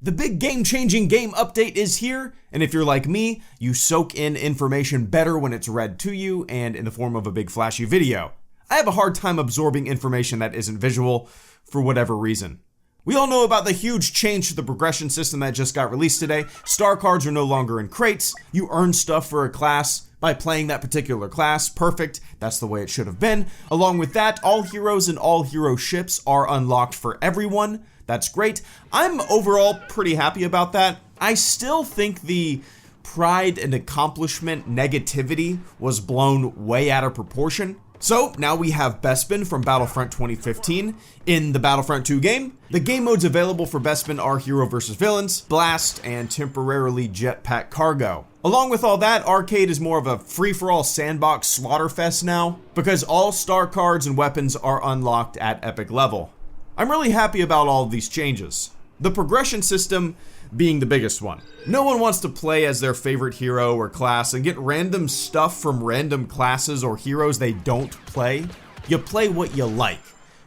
The big game-changing game update is here, and if you're like me, you soak in information better when it's read to you and in the form of a big flashy video. I have a hard time absorbing information that isn't visual for whatever reason. We all know about the huge change to the progression system that just got released today. Star cards are no longer in crates. You earn stuff for a class by playing that particular class. Perfect. That's the way it should have been. Along with that, all heroes and all hero ships are unlocked for everyone. That's great. I'm overall pretty happy about that. I still think the pride and accomplishment negativity was blown way out of proportion. So now we have Bespin from Battlefront 2015 in the Battlefront 2 game. The game modes available for Bespin are Hero vs. Villains, Blast, and temporarily Jetpack Cargo. Along with all that, Arcade is more of a free-for-all sandbox slaughterfest now, because all star cards and weapons are unlocked at epic level. I'm really happy about all of these changes. The progression system being the biggest one. No one wants to play as their favorite hero or class and get random stuff from random classes or heroes they don't play. You play what you like,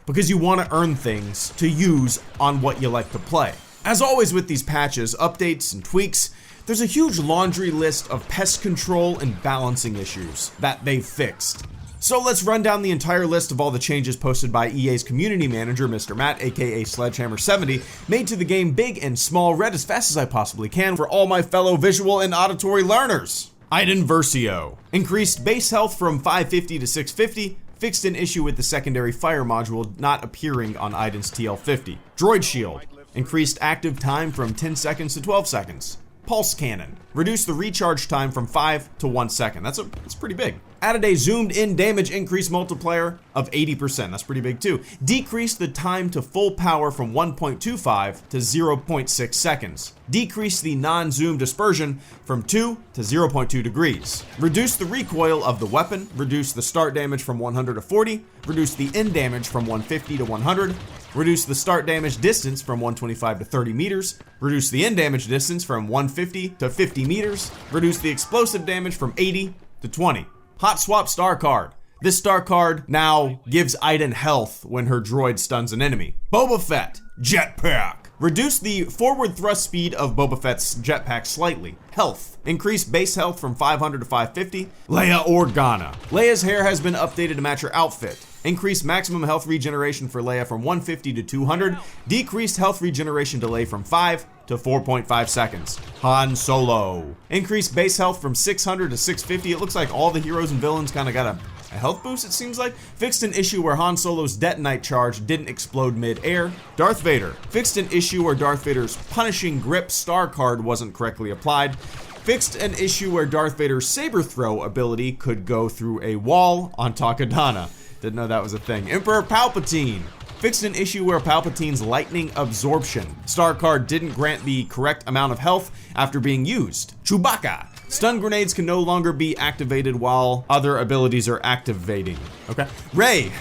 because you want to earn things to use on what you like to play. As always with these patches, updates, and tweaks, there's a huge laundry list of pest control and balancing issues that they've fixed. So let's run down the entire list of all the changes posted by EA's community manager, Mr. Matt, aka Sledgehammer70, made to the game big and small, read as fast as I possibly can for all my fellow visual and auditory learners. Iden Versio. Increased base health from 550 to 650, fixed an issue with the secondary fire module not appearing on Iden's TL50. Droid Shield. Increased active time from 10 seconds to 12 seconds. Pulse Cannon. Reduced the recharge time from 5 to 1 second. That's pretty big. Added a zoomed in damage increase multiplier of 80%. That's pretty big too. Decreased the time to full power from 1.25 to 0.6 seconds. Decreased the non-zoom dispersion from 2 to 0.2 degrees. Reduced the recoil of the weapon. Reduced the start damage from 100 to 40. Reduced the end damage from 150 to 100. Reduced the start damage distance from 125 to 30 meters. Reduced the end damage distance from 150 to 50 meters. Reduced the explosive damage from 80 to 20. Hot Swap Star Card. This star card now gives Iden health when her droid stuns an enemy. Boba Fett. Jetpack. Reduce the forward thrust speed of Boba Fett's jetpack slightly. Health. Increase base health from 500 to 550. Leia Organa. Leia's hair has been updated to match her outfit. Increased maximum health regeneration for Leia from 150 to 200. Decreased health regeneration delay from 5 to 4.5 seconds. Han Solo. Increased base health from 600 to 650. It looks like all the heroes and villains kind of got a health boost, it seems like. Fixed an issue where Han Solo's detonite charge didn't explode mid-air. Darth Vader. Fixed an issue where Darth Vader's punishing grip star card wasn't correctly applied. Fixed an issue where Darth Vader's saber throw ability could go through a wall on Takodana. Didn't know that was a thing. Emperor Palpatine. Fixed an issue where Palpatine's lightning absorption star card didn't grant the correct amount of health after being used. Chewbacca. Stun grenades can no longer be activated while other abilities are activating. Okay. Rey.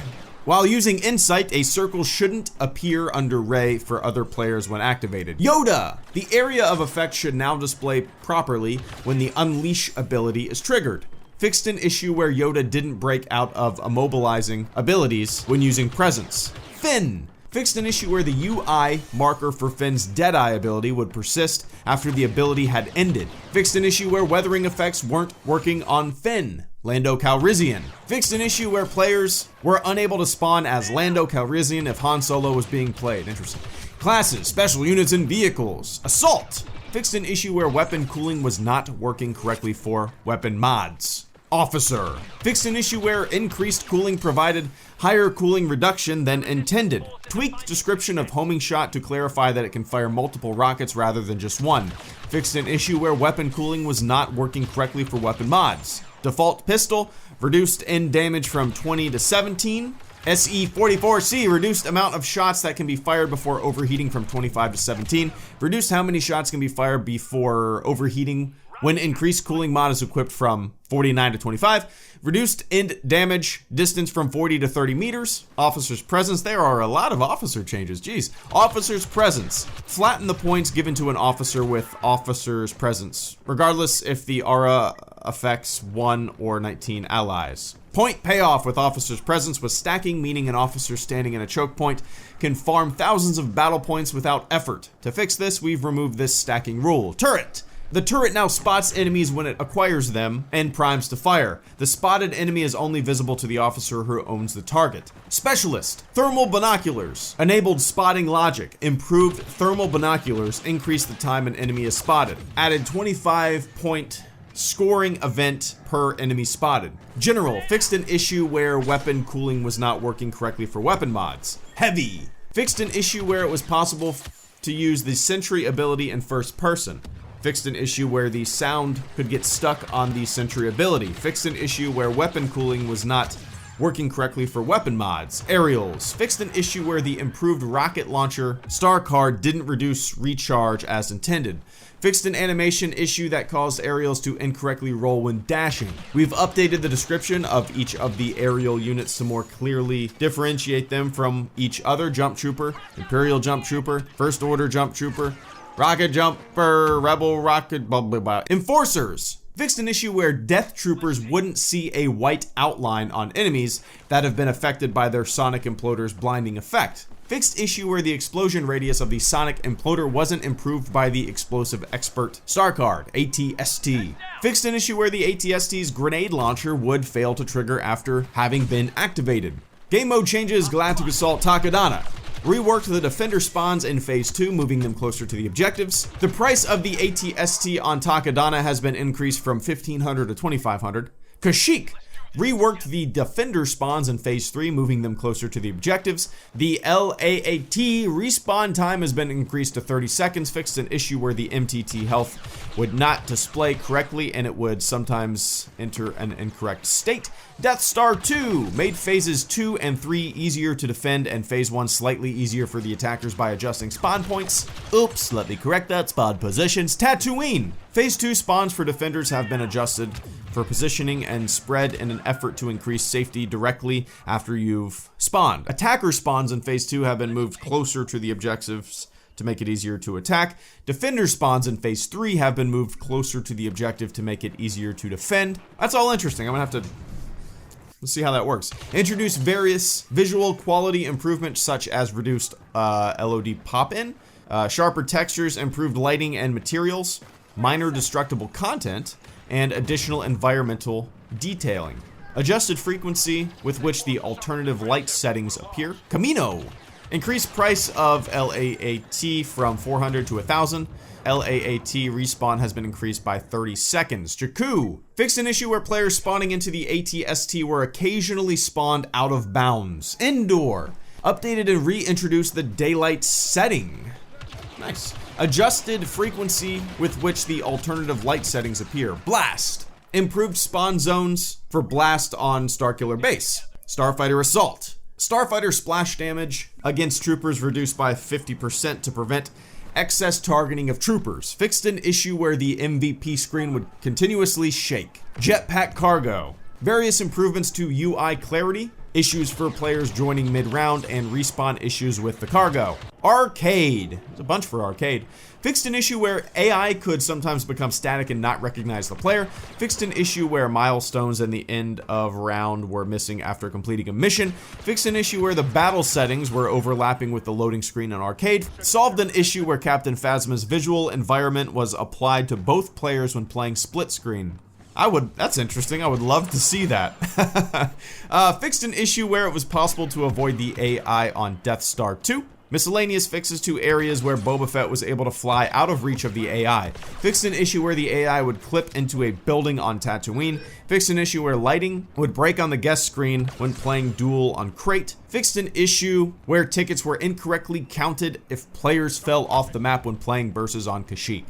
While using Insight, a circle shouldn't appear under Rey for other players when activated. Yoda. The area of effect should now display properly when the Unleash ability is triggered. Fixed an issue where Yoda didn't break out of immobilizing abilities when using Presence. Finn. Fixed an issue where the UI marker for Finn's Deadeye ability would persist after the ability had ended. Fixed an issue where weathering effects weren't working on Finn. Lando Calrissian. Fixed an issue where players were unable to spawn as Lando Calrissian if Han Solo was being played. Interesting. Classes, special units, and vehicles. Assault. Fixed an issue where weapon cooling was not working correctly for weapon mods. Officer. Fixed an issue where increased cooling provided higher cooling reduction than intended. Tweaked description of homing shot to clarify that it can fire multiple rockets rather than just one. Fixed an issue where weapon cooling was not working correctly for weapon mods. Default pistol. Reduced end damage from 20 to 17. SE-44C, reduced amount of shots that can be fired before overheating from 25 to 17. Reduced how many shots can be fired before overheating when increased cooling mod is equipped from 49 to 25. Reduced end damage distance from 40 to 30 meters. Officer's presence. There are a lot of officer changes. Geez. Officer's presence. Flatten the points given to an officer with officer's presence, regardless if the aura affects 1 or 19 allies. Point payoff with officer's presence was stacking, meaning an officer standing in a choke point can farm thousands of battle points without effort. To fix this, we've removed this stacking rule. Turret. The turret now spots enemies when it acquires them and primes to fire. The spotted enemy is only visible to the officer who owns the target. Specialist. Thermal binoculars. Enabled spotting logic. Improved thermal binoculars increase the time an enemy is spotted. Added 25-point scoring event per enemy spotted. General. Fixed an issue where weapon cooling was not working correctly for weapon mods. Heavy. Fixed an issue where it was possible to use the sentry ability in first person. Fixed an issue where the sound could get stuck on the sentry ability. Fixed an issue where weapon cooling was not working correctly for weapon mods. Aerials. Fixed an issue where the improved rocket launcher star card didn't reduce recharge as intended. Fixed an animation issue that caused aerials to incorrectly roll when dashing. We've updated the description of each of the aerial units to more clearly differentiate them from each other. Jump Trooper, Imperial Jump Trooper, First Order Jump Trooper, Rocket Jumper, Rebel Rocket, blah blah blah. Enforcers. Fixed an issue where Death Troopers wouldn't see a white outline on enemies that have been affected by their Sonic Imploder's blinding effect. Fixed issue where the explosion radius of the Sonic Imploder wasn't improved by the Explosive Expert Star Card, ATST. Fixed an issue where the ATST's grenade launcher would fail to trigger after having been activated. Game mode changes Galactic Assault Takodana. Reworked the defender spawns in phase 2, moving them closer to the objectives. The price of the ATST on Takodana has been increased from $1,500 to $2,500. Kashyyyk. Reworked the defender spawns in phase 3, moving them closer to the objectives. The LAAT respawn time has been increased to 30 seconds, fixed an issue where the MTT health would not display correctly and it would sometimes enter an incorrect state. Death Star 2 made phases 2 and 3 easier to defend and phase 1 slightly easier for the attackers by adjusting spawn points. Oops, let me correct that, spawn positions. Tatooine. Phase 2 spawns for defenders have been adjusted for positioning and spread in an effort to increase safety directly after you've spawned. Attacker spawns in phase 2 have been moved closer to the objectives to make it easier to attack. Defender spawns in phase 3 have been moved closer to the objective to make it easier to defend. That's all interesting. I'm gonna have to let's see how that works. Introduce various visual quality improvements such as reduced LOD pop-in, sharper textures, improved lighting and materials, minor destructible content, and additional environmental detailing. Adjusted frequency with which the alternative light settings appear. Camino. Increased price of LAAT from 400 to 1,000. LAAT respawn has been increased by 30 seconds. Jakku. Fixed an issue where players spawning into the ATST were occasionally spawned out of bounds. Indoor. Updated and reintroduced the daylight setting. Nice. Adjusted frequency with which the alternative light settings appear. Blast. Improved spawn zones for blast on Starkiller base. Starfighter Assault. Starfighter splash damage against troopers reduced by 50% to prevent excess targeting of troopers. Fixed an issue where the MVP screen would continuously shake. Jetpack cargo. Various improvements to UI clarity, issues for players joining mid-round, and respawn issues with the cargo. Arcade. There's a bunch for arcade. Fixed an issue where AI could sometimes become static and not recognize the player. Fixed an issue where milestones and the end of round were missing after completing a mission. Fixed an issue where the battle settings were overlapping with the loading screen on arcade. Solved an issue where Captain Phasma's visual environment was applied to both players when playing split screen. That's interesting. I would love to see that. Fixed an issue where it was possible to avoid the AI on Death Star 2. Miscellaneous fixes to areas where Boba Fett was able to fly out of reach of the AI. Fixed an issue where the AI would clip into a building on Tatooine. Fixed an issue where lighting would break on the guest screen when playing Duel on Crate. Fixed an issue where tickets were incorrectly counted if players fell off the map when playing versus on Kashyyyk.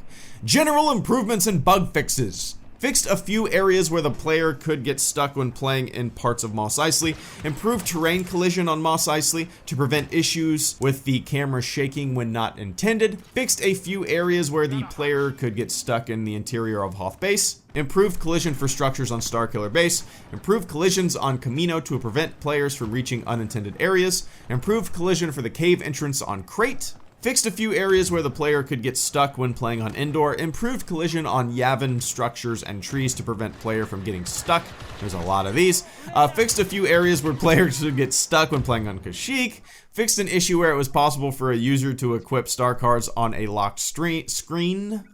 General improvements and bug fixes. Fixed a few areas where the player could get stuck when playing in parts of Mos Eisley. Improved terrain collision on Mos Eisley to prevent issues with the camera shaking when not intended. Fixed a few areas where the player could get stuck in the interior of Hoth Base. Improved collision for structures on Starkiller Base. Improved collisions on Camino to prevent players from reaching unintended areas. Improved collision for the cave entrance on Crate. Fixed a few areas where the player could get stuck when playing on indoor. Improved collision on Yavin structures and trees to prevent player from getting stuck. There's a lot of these. Fixed a few areas where players would get stuck when playing on Kashyyyk. Fixed an issue where it was possible for a user to equip star cards on a locked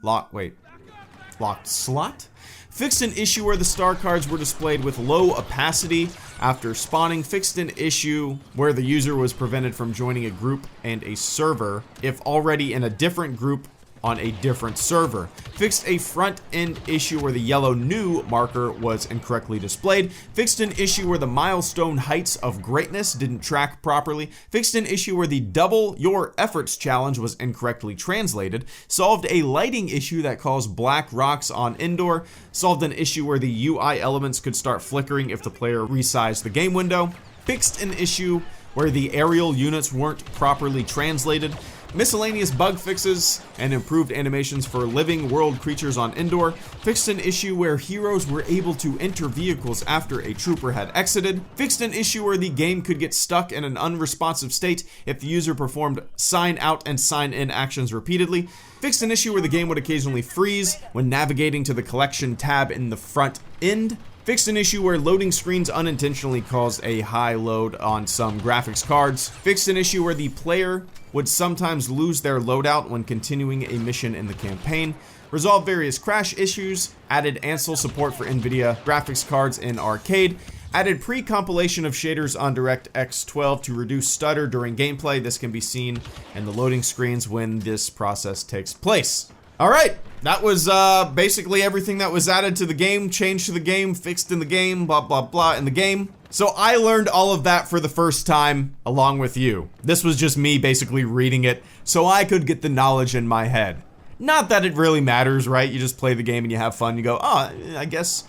locked slot. Fixed an issue where the star cards were displayed with low opacity after spawning. Fixed an issue where the user was prevented from joining a group and a server if already in a different group on a different server. Fixed a front-end issue where the yellow new marker was incorrectly displayed. Fixed an issue where the milestone heights of greatness didn't track properly. Fixed an issue where the double your efforts challenge was incorrectly translated. Solved a lighting issue that caused black rocks on indoor. Solved an issue where the UI elements could start flickering if the player resized the game window. Fixed an issue where the aerial units weren't properly translated. Miscellaneous bug fixes and improved animations for living world creatures on indoor. Fixed an issue where heroes were able to enter vehicles after a trooper had exited. Fixed an issue where the game could get stuck in an unresponsive state if the user performed sign out and sign in actions repeatedly. Fixed an issue where the game would occasionally freeze when navigating to the collection tab in the front end. Fixed an issue where loading screens unintentionally caused a high load on some graphics cards. Fixed an issue where the player would sometimes lose their loadout when continuing a mission in the campaign. Resolved various crash issues. Added Ansel support for NVIDIA graphics cards in arcade. Added pre-compilation of shaders on DirectX 12 to reduce stutter during gameplay. This can be seen in the loading screens when this process takes place. Alright, that was basically everything that was added to the game, changed to the game, fixed in the game, blah blah blah in the game. So I learned all of that for the first time along with you. This was just me basically reading it so I could get the knowledge in my head. Not that it really matters, right? You just play the game and you have fun. You go, oh, I guess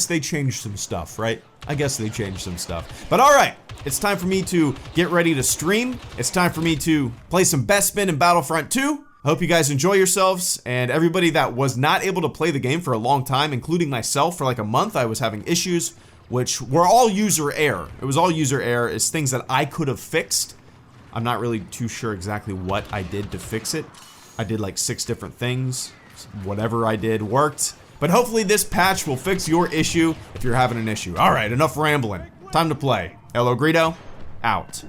they changed some stuff, right? I guess they changed some stuff. But alright, it's time for me to get ready to stream. It's time for me to play some Bespin in Battlefront 2. I hope you guys enjoy yourselves, and everybody that was not able to play the game for a long time, including myself, for like a month, I was having issues, which were all user error. It was all user error. It's things that I could have fixed. I'm not really too sure exactly what I did to fix it. I did like 6 different things. Whatever I did worked. But hopefully this patch will fix your issue if you're having an issue. Alright, enough rambling. Time to play. HelloGreedo, out.